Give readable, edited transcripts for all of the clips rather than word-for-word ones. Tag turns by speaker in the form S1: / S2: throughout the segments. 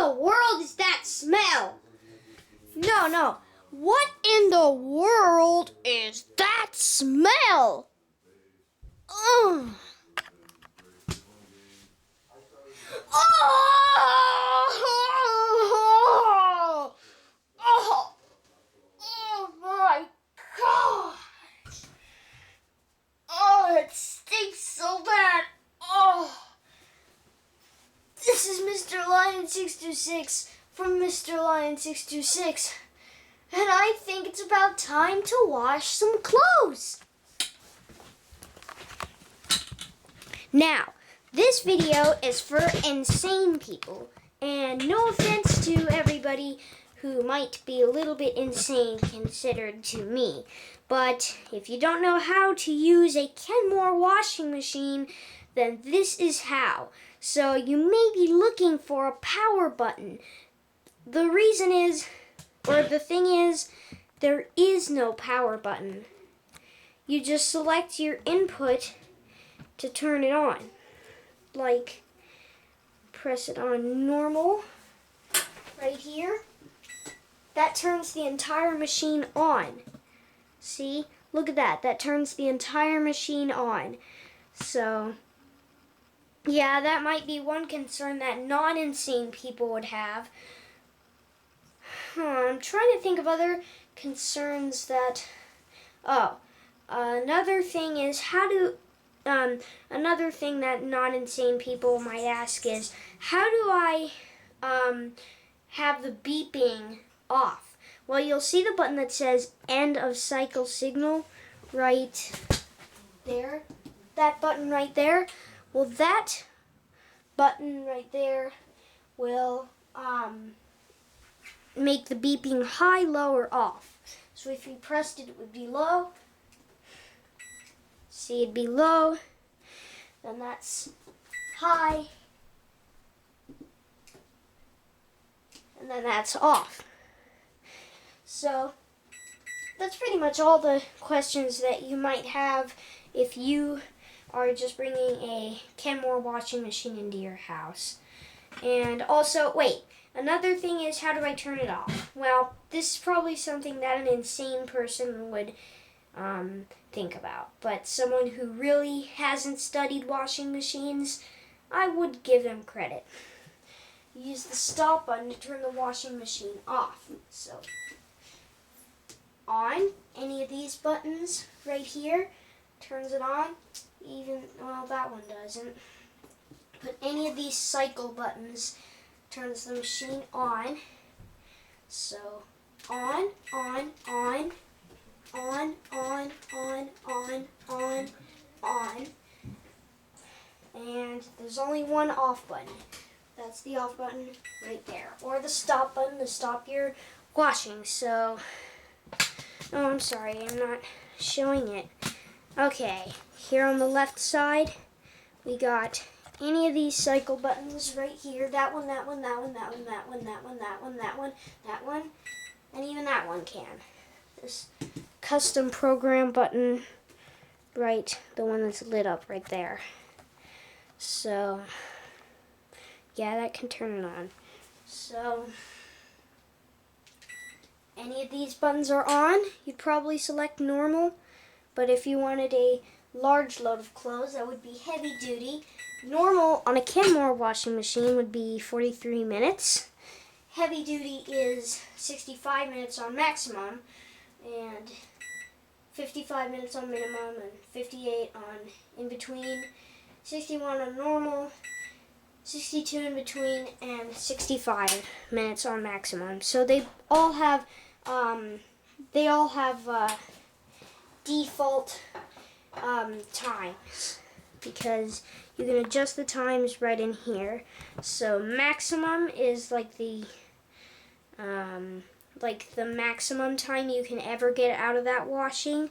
S1: the world is that smell? No. What in the world is that smell? Ugh. Oh my gosh! Oh, it stinks so bad. Oh. This is Mr. Lion 626 from Mr. Lion 626, and I think it's about time to wash some clothes. Now, this video is for insane people, and no offense to everybody who might be a little bit insane considered to me, but if you don't know how to use a Kenmore washing machine, then this is how. So you may be looking for a power button. The reason is, or the thing is, there is no power button. You just select your input to turn it on. Like, press it on normal, right here. That turns the entire machine on. See? Look at that. That turns the entire machine on. So, yeah, that might be one concern that non-insane people would have. I'm trying to think of other concerns that... another thing is another thing that non-insane people might ask is, how do I have the beeping off? Well, you'll see the button that says end of cycle signal right there. That button right there. Well, that button right there will make the beeping high, low, or off. So if you pressed it, it would be low. See, it'd be low. Then that's high. And then that's off. So that's pretty much all the questions that you might have if you are just bringing a Kenmore washing machine into your house. And also, wait, another thing is, how do I turn it off? Well, this is probably something that an insane person would think about. But someone who really hasn't studied washing machines, I would give them credit. Use the stop button to turn the washing machine off. So, on, any of these buttons right here turns it on. Even, well, that one doesn't. But any of these cycle buttons turns the machine on. So, on, on, on, on, on, on, on, on, on. And there's only one off button. That's the off button right there. Or the stop button to stop your washing. So, oh, I'm sorry, I'm not showing it. Okay, here on the left side, we got any of these cycle buttons right here. That one, that one, that one, that one, that one, that one, that one, that one, that one, and even that one can. This custom program button, right, the one that's lit up right there. So, yeah, that can turn it on. So, any of these buttons are on, you'd probably select normal. But if you wanted a large load of clothes, that would be heavy duty. Normal on a Kenmore washing machine would be 43 minutes. Heavy duty is 65 minutes on maximum, and 55 minutes on minimum, and 58 on in between, 61 on normal, 62 in between, and 65 minutes on maximum. So they all have default times, because you can adjust the times right in here. So maximum is like the maximum time you can ever get out of that washing.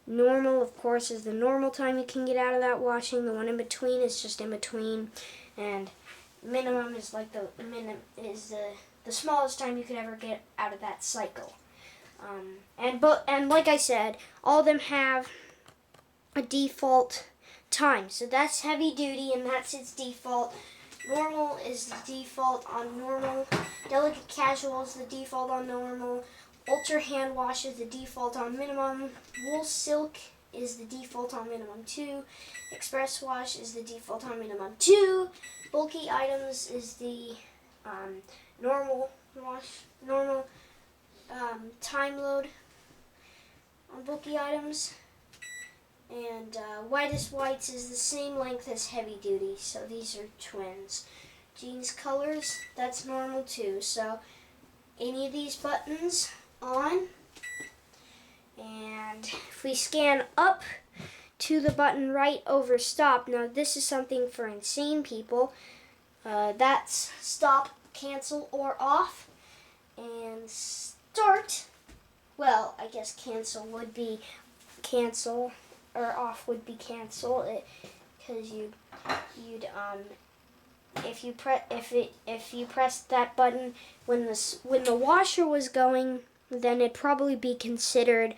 S1: Normal, of course, is the normal time you can get out of that washing. The one in between is just in between, and minimum is like the smallest time you could ever get out of that cycle. And like I said, all of them have a default time. So that's heavy duty, and that's its default. Normal is the default on normal. Delicate casual is the default on normal. Ultra hand wash is the default on minimum. Wool silk is the default on minimum 2. Express wash is the default on minimum 2. Bulky items is the normal wash, normal time load on bulky items. And whitest whites is the same length as heavy duty, so these are twins. Jeans colors, that's normal too. So any of these buttons on, and if we scan up to the button right over stop, now this is something for insane people. That's stop, cancel, or off. And start, well, I guess cancel would be cancel, or off would be cancel, because if you pressed that button when the washer was going, then it'd probably be considered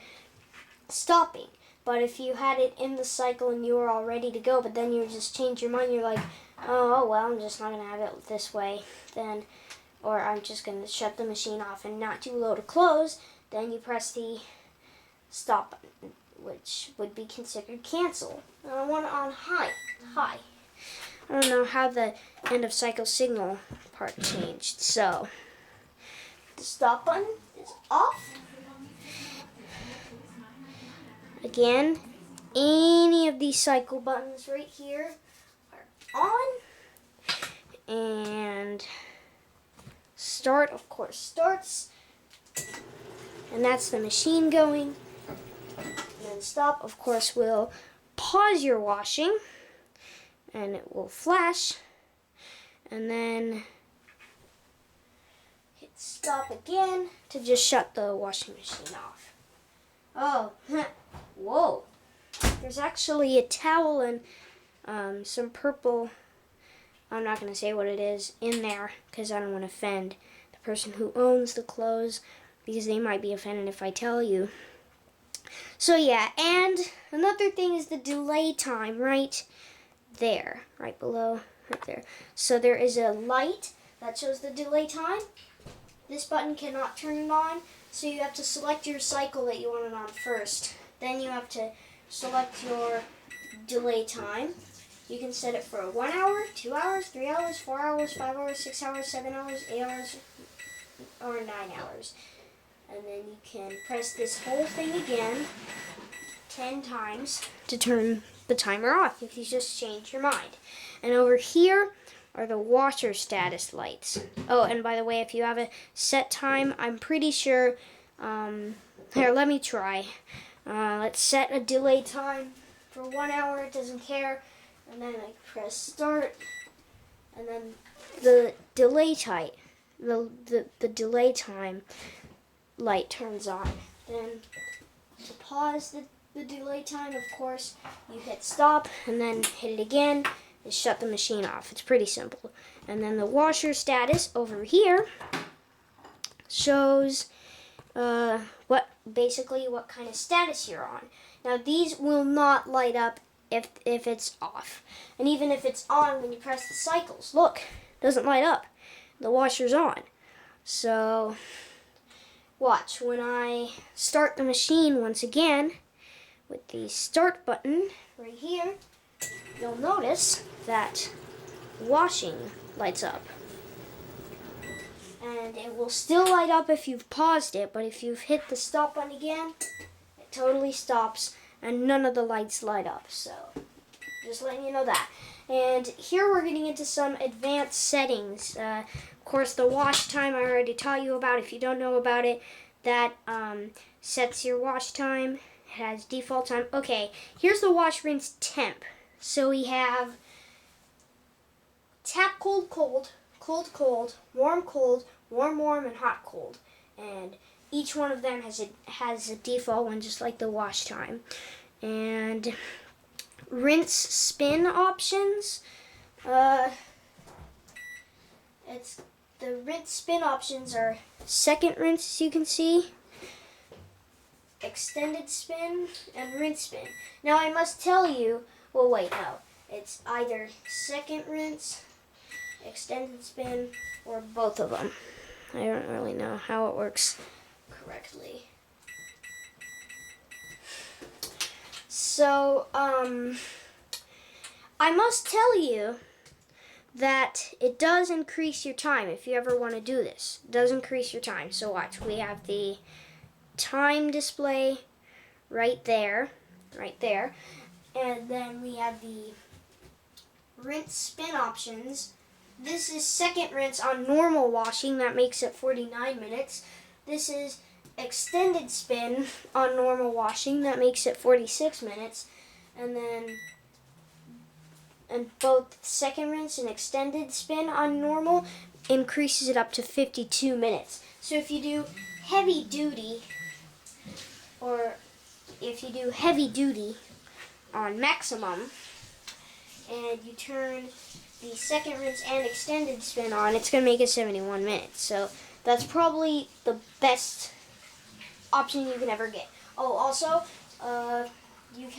S1: stopping. But if you had it in the cycle and you were all ready to go, but then you just change your mind, you're like, oh well, I'm just not gonna have it this way, then, or I'm just gonna shut the machine off and not do load or close, then you press the stop button, which would be considered cancel. Now I want it on high. I don't know how the end of cycle signal part changed. So the stop button is off. Again, any of these cycle buttons right here are on. And start, of course, starts. And that's the machine going. And stop, of course, will pause your washing, and it will flash, and then hit stop again to just shut the washing machine off. Oh, whoa. There's actually a towel and some purple, I'm not going to say what it is, in there, because I don't want to offend the person who owns the clothes, because they might be offended if I tell you. So yeah, and another thing is the delay time right there, right below, right there. So there is a light that shows the delay time. This button cannot turn it on, so you have to select your cycle that you want it on first. Then you have to select your delay time. You can set it for 1 hour, 2 hours, 3 hours, 4 hours, 5 hours, 6 hours, 7 hours, 8 hours, or 9 hours. And then you can press this whole thing again 10 times to turn the timer off if you just change your mind. And over here are the washer status lights. Oh, and by the way, if you have a set time, I'm pretty sure, here, let me try. Let's set a delay time for 1 hour, it doesn't care. And then I press start, and then the delay time, the delay time light turns on. Then to pause the delay time, of course, you hit stop and then hit it again and shut the machine off. It's pretty simple. And then the washer status over here shows what kind of status you're on. Now these will not light up if it's off. And even if it's on when you press the cycles, look, it doesn't light up. The washer's on. So watch, when I start the machine once again with the start button right here, you'll notice that washing lights up. And it will still light up if you've paused it, but if you've hit the stop button again, it totally stops and none of the lights light up. So just letting you know that. And here we're getting into some advanced settings. Of course, the wash time I already taught you about. If you don't know about it, that sets your wash time. It has default time. Okay, here's the wash rinse temp. So we have tap cold cold, cold cold, warm cold, warm warm, and hot cold. And each one of them has a default one, just like the wash time. And rinse spin options. The rinse spin options are second rinse, as you can see, extended spin, and rinse spin. Now I must tell you, well wait, no, it's either second rinse, extended spin, or both of them. I don't really know how it works correctly. So, I must tell you that it does increase your time if you ever want to do this. It does increase your time. So watch, we have the time display right there, and then we have the rinse spin options. This is second rinse on normal washing, that makes it 49 minutes. This is extended spin on normal washing, that makes it 46 minutes. And both second rinse and extended spin on normal increases it up to 52 minutes. So if you do heavy duty, or if you do heavy duty on maximum, and you turn the second rinse and extended spin on, it's going to make it 71 minutes. So that's probably the best option you can ever get. Oh, also, you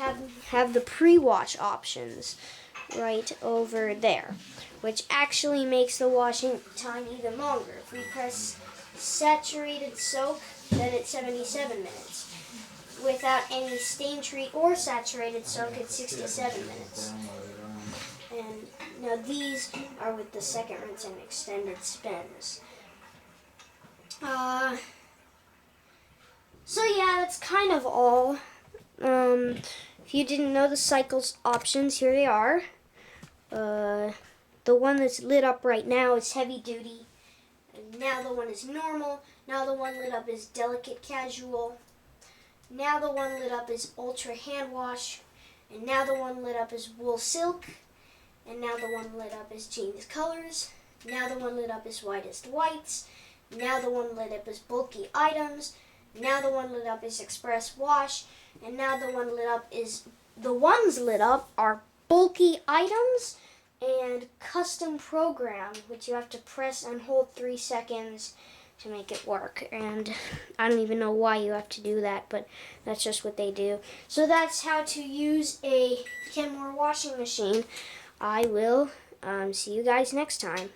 S1: have the pre-wash options right over there, which actually makes the washing time even longer. If we press saturated soak, then it's 77 minutes. Without any stain treat or saturated soak, it's 67 minutes. And now these are with the second rinse and extended spins. So yeah, that's kind of all. If you didn't know the cycles options, here they are. The one that's lit up right now is heavy duty. And now the one is normal. Now the one lit up is delicate casual. Now the one lit up is ultra hand wash. And now the one lit up is wool silk. And now the one lit up is jeans colors. Now the one lit up is whitest whites. Now the one lit up is bulky items. Now the one lit up is express wash. And now the one lit up is, the ones lit up are bulky items and custom program, which you have to press and hold 3 seconds to make it work. And I don't even know why you have to do that, but that's just what they do. So that's how to use a Kenmore washing machine. I will see you guys next time.